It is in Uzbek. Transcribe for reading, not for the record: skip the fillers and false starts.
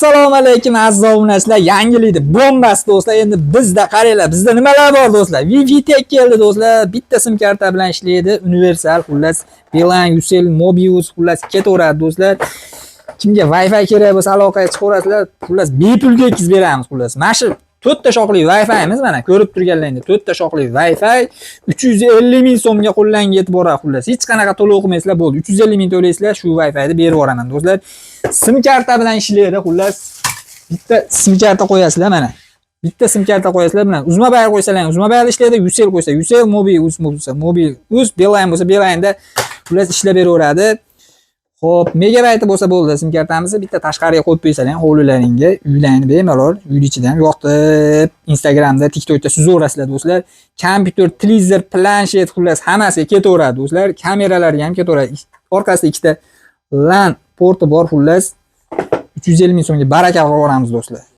Assalomu alaykum aziz obunachilar. Yangilikni bombasi do'stlar. Endi bizda qaranglar, bizda nimalar bor do'stlar? Wi-Fi tek keldi do'stlar. Bitta sim karta bilan ishlaydi, universal, xullas, Beeline, Ucell, Mobius, xullas ketaveradi do'stlar. Kimga Wi-Fi kerak bo'lsa aloqaga chiqaverasizlar, xullas bepulga yetkazib beramiz xullas. Mana shu 4 ta shoqli Wi-Fi'miz mana ko'rib turganlaringdek 4 ta shoqli Wi-Fi 350 ming so'mga qo'llangan yetib boradi xullas. Hech qanaqa to'lov qilmaysizlar bo'ldi. 350 ming to'laysizlar, shu Wi-Fi'ni berib yuboraman do'stlar. Sim karta bilan ishlaydi xullas. Bitta sim karta qo'yasizlar mana. Bitta sim karta qo'yasizlar bilan uzma bayr qo'ysalar, uzma bayr ishlaydi, Ucell qo'ysa, Ucell, Mobius bo'lsa, Mobius, Beeline bo'lsa, Beeline'da xullas ishlab beraveradi. Xo'p, megabayt bo'lsa bo'ldi sim kartamizni bitta tashqariga qo'yib qo'ysalar, hovlilaringga, uylarni bemalol uy ichidan yoqib, Instagramda, TikTokda suzaverasizlar do'stlar. Kompyuter, televizor, planshet xullas hammasiga ketaveradi do'stlar. Kameralarga ham ketaveradi. Orqasida ikkita LAN porti bor xullas. 350 ming so'mga baraka qilib yuboramiz do'stlar.